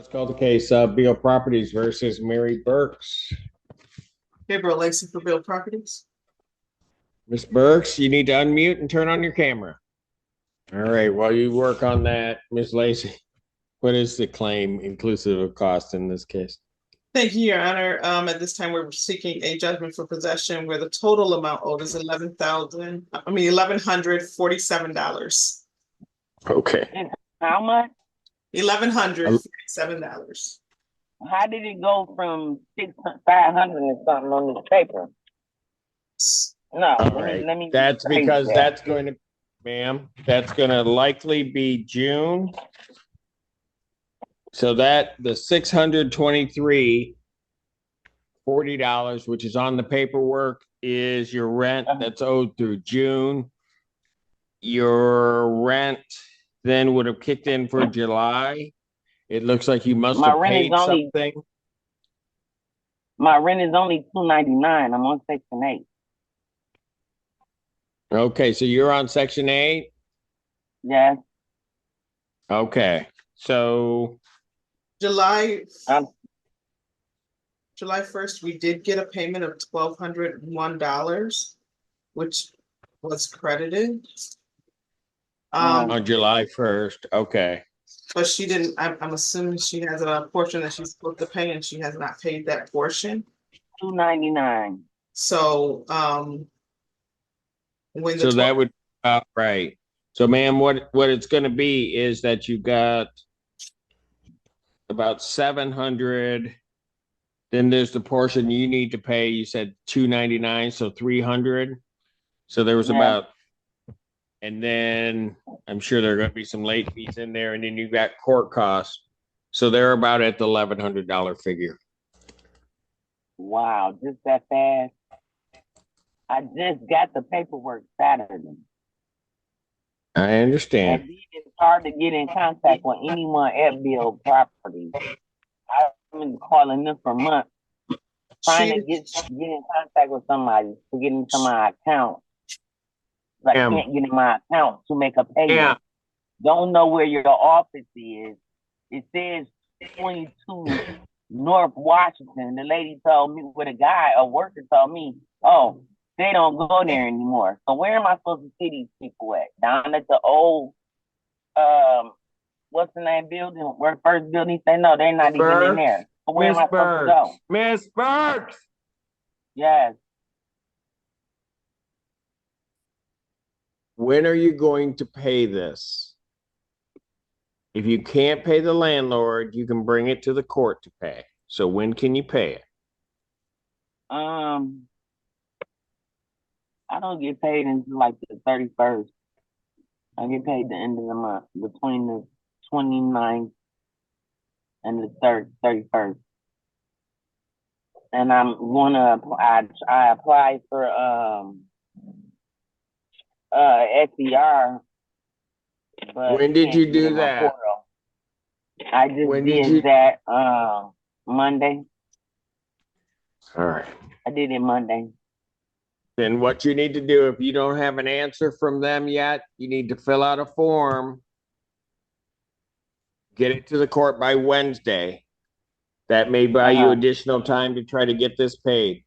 Let's call the case Beal Properties versus Mary Burks. Gabriel Lacey for Beal Properties. Ms. Burks, you need to unmute and turn on your camera. All right, while you work on that, Ms. Lacey, what is the claim inclusive of cost in this case? Thank you, Your Honor. At this time, we're seeking a judgment for possession where the total amount owed is $1,147. Okay. And how much? $1,147. How did it go from 500 and something on this paper? No, All right. let me That's because that. that's going to, ma'am, that's going to likely be June. So that the $623.40, which is on the paperwork, is your rent that's owed through June. Your rent then would have kicked in for July. It looks like you must have paid something. My rent is only $299. I'm on Section 8. Okay, so you're on Section 8? Yes. Okay, so July 1st, we did get a payment of $1,201, which was credited. On July 1st, okay. But she didn't, I'm assuming she has a portion that she's supposed to pay and she has not paid that portion. $299. So, that would, right. So ma'am, what it's gonna be is that you got about 700. Then there's the portion you need to pay. You said $299, so 300. So there was about, and then I'm sure there are going to be some late fees in there, and then you got court costs. So they're about at the $1,100 figure. Wow, just that fast. I just got the paperwork Saturday. I understand. And it's hard to get in contact with anyone at Beal Properties. I've been calling them for months, trying to get in contact with somebody to get into my account. I can't get in my account to make a payment. Don't know where your office is. It says 22 North Washington. The lady told me, a worker told me, oh, they don't go there anymore. So where am I supposed to see these people at? Down at the old, what's the name building? Where first building? Say no, they're not even in there. So where am I supposed to go? Miss Burks. Yes. When are you going to pay this? If you can't pay the landlord, you can bring it to the court to pay. So when can you pay it? I don't get paid until like the 31st. I get paid the end of the month, between the 29th and the 31st. And I'm gonna I applied for SER. But when did you do that? I just did that Monday. All right. I did it Monday. Then what you need to do, if you don't have an answer from them yet, you need to fill out a form. Get it to the court by Wednesday. That may buy you additional time to try to get this paid.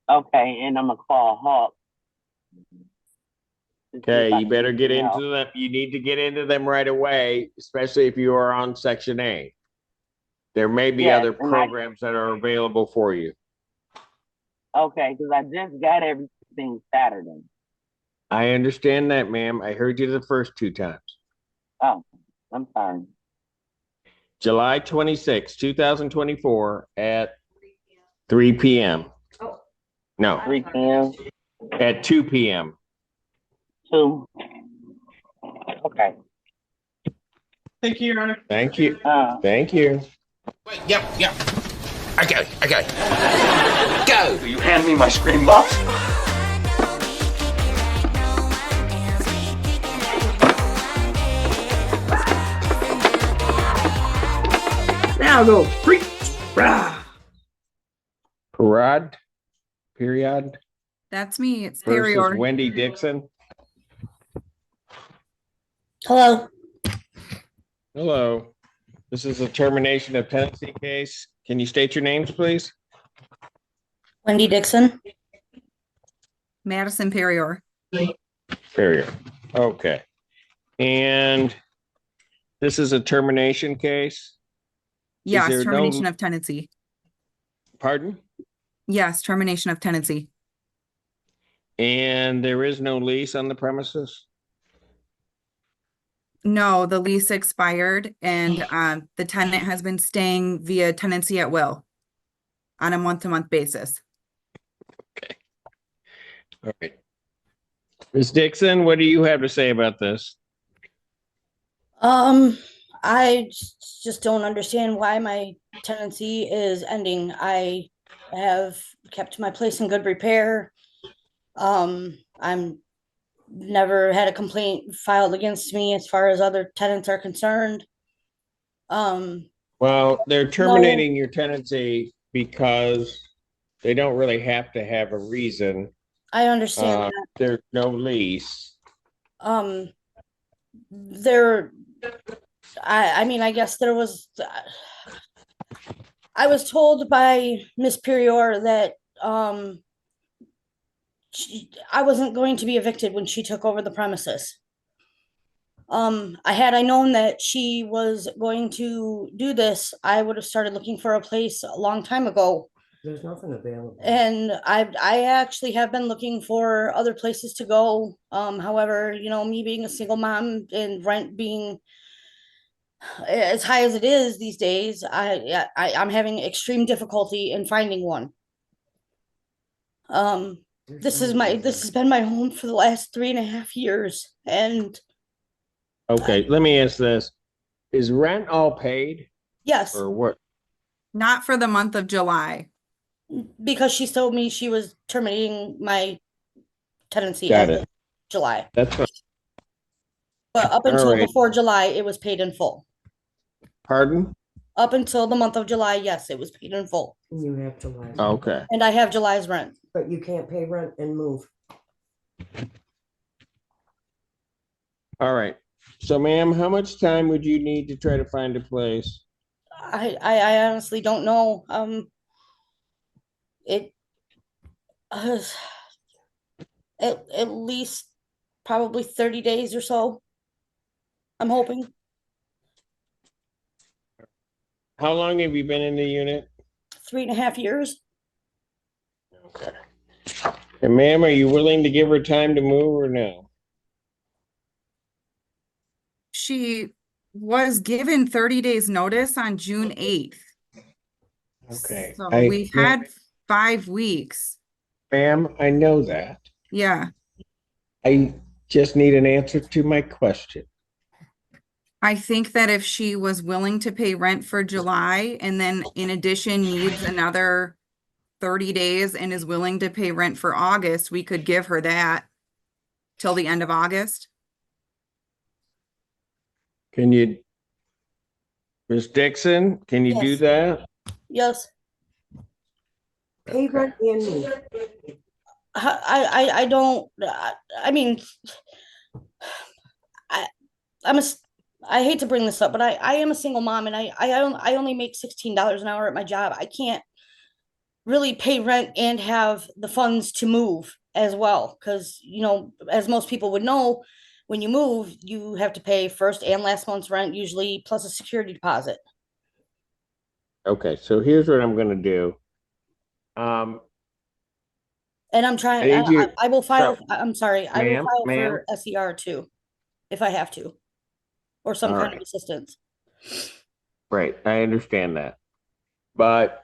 Okay, and I'm gonna call Hawk. Okay, you better get into them. You need to get into them right away, especially if you are on Section A. There may be other programs that are available for you. Okay, because I just got everything Saturday. I understand that, ma'am. I heard you the first two times. Oh, I'm sorry. July 26, 2024 at 3 p.m. Oh. No. 3 p.m. At 2 p.m. 2. Okay. Thank you, Your Honor. Thank you. Thank you. Wait, yep. Okay. Go. Will you hand me my screen box? Now go. Period. That's me. It's Versus Period. Wendy Dixon. Hello. Hello. This is a termination of tenancy case. Can you state your names, please? Wendy Dixon. Madison Perrior. Barrier. Okay. And this is a termination case? Yes, there no- termination of tenancy. Pardon? Yes, termination of tenancy. And there is no lease on the premises? No, the lease expired and the tenant has been staying via tenancy at will on a month-to-month basis. All right. Ms. Dixon, what do you have to say about this? I just don't understand why my tenancy is ending. I have kept my place in good repair. I'm never had a complaint filed against me as far as other tenants are concerned. Well, they're terminating your tenancy because they don't really have to have a reason. I understand that. There's no lease. There, I mean, I guess there was, I was told by Miss Perrior that, I wasn't going to be evicted when she took over the premises. I known that she was going to do this, I would have started looking for a place a long time ago. There's nothing available. And I actually have been looking for other places to go. However, you know, me being a single mom and rent being as high as it is these days, I'm having extreme difficulty in finding one. This has been my home for the last 3.5 years, and Okay, let me ask this. Is rent all paid yes, or what? Not for the month of July. because she told me she was terminating my tenancy Got as it. of July. That's fine. But up All until right. before July, it was paid in full. Pardon? Up until the month of July, yes, it was paid in full. You have July. Okay. And I have July's rent. But you can't pay rent and move. All right. So, ma'am, how much time would you need to try to find a place? I honestly don't know. It at least probably 30 days or so. I'm hoping. How long have you been in the unit? 3.5 years. Okay. And ma'am, are you willing to give her time to move or no? She was given 30 days notice on June 8th. Okay. So we've had 5 weeks. Ma'am, I know that. Yeah. I just need an answer to my question. I think that if she was willing to pay rent for July and then in addition needs another 30 days and is willing to pay rent for August, we could give her that till the end of August. Can you, Ms. Dixon, can you do Yes. that? Yes. Pay rent and move. I don't, I mean, I hate to bring this up, but I am a single mom and I only make $16 an hour at my job. I can't really pay rent and have the funds to move as well. Cause you know, as most people would know, when you move, you have to pay first and last month's rent, usually plus a security deposit. Okay, so here's what I'm gonna do. And I'm trying, I need you- I will file, so- I'm sorry, I will Ma'am, file ma'am. for SER too, if I have to. Or some All kind of right. assistance. Right, I understand that. But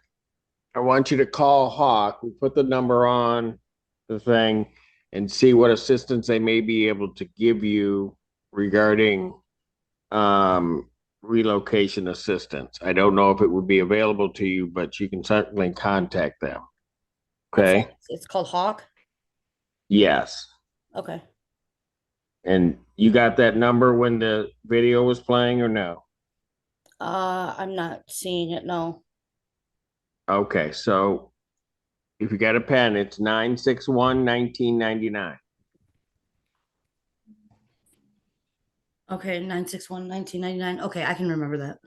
I want you to call Hawk, we put the number on the thing and see what assistance they may be able to give you regarding relocation assistance. I don't know if it would be available to you, but you can certainly contact them. Okay? It's called Hawk. Yes. Okay. And you got that number when the video was playing or no? I'm not seeing it, no. Okay, so if you got a pen, it's 961-1999. Okay, 961-1999. Okay, I can remember that.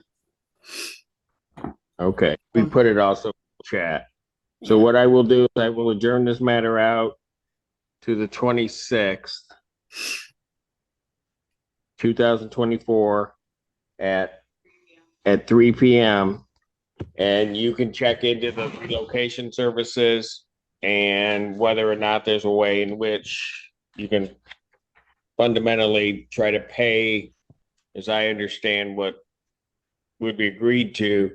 Okay, we put it also in the chat. So what I will do is I will adjourn this matter out to the 26th, 2024 at 3 p.m. And you can check into the relocation services and whether or not there's a way in which you can fundamentally try to pay, as I understand what would be agreed to,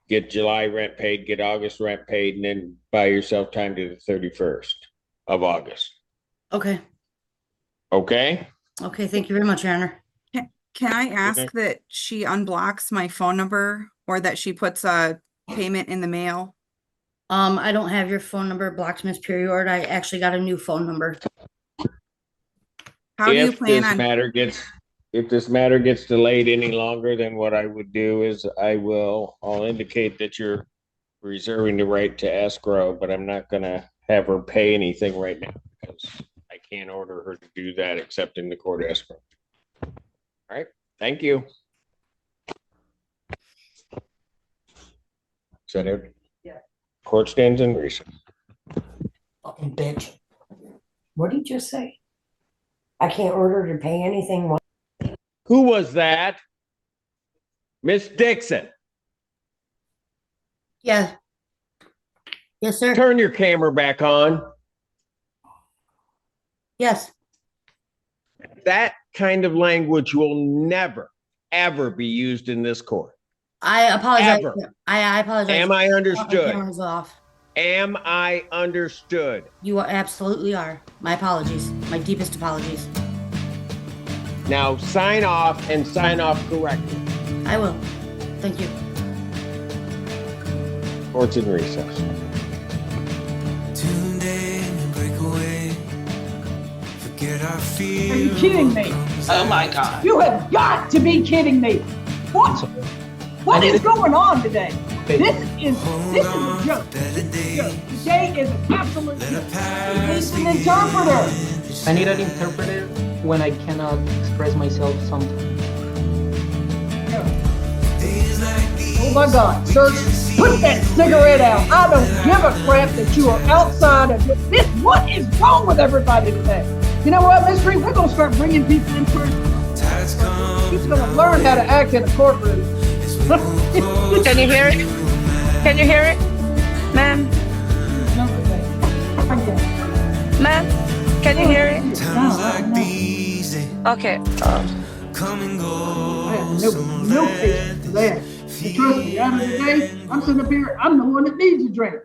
get July rent paid, get August rent paid, and then buy yourself time to the 31st of August. Okay. Okay? Okay. Thank you very much, Your Honor. Can I ask Okay. that she unblocks my phone number or that she puts a payment in the mail? I don't have your phone number blocked, Miss Period. I actually got a new phone number. How do you If plan this on? if this matter gets delayed any longer, then what I would do is I'll indicate that you're reserving the right to escrow, but I'm not gonna have her pay anything right now because I can't order her to do that except in the court escrow. All right, thank you. Is that it? Yeah. Court stands in recess. Fucking bitch. What did you just say? I can't order to pay anything. What? Who was that? Miss Dixon, Yeah. Yes, sir. turn your camera back on. Yes. That kind of language will never, ever be used in this court. I apologize. Ever. I apologize. Am I My understood? camera's off. Am I understood? You absolutely are. My apologies. My deepest apologies. Now sign off and sign off correctly. I will. Thank you. Court's in recess. Tune in and break away. Forget our fear. Are you kidding me? Oh my God. You have got to be kidding me. What? What is going on today? This is a joke. Today is an absolute joke. You need an interpreter. I need an interpreter when I cannot express myself sometimes. Oh my God, sir, put that cigarette out. I don't give a crap that you are outside of this. What is wrong with everybody today? You know what, Miss Green, we're going to start bringing people in first. He's going to learn how to act in a courtroom. Can you hear it? Can you hear it? Ma'am? Ma'am? Can you hear it? Okay. I have no patience for that. And trust me, after today, I'm sitting up here, I'm the one that needs a drink.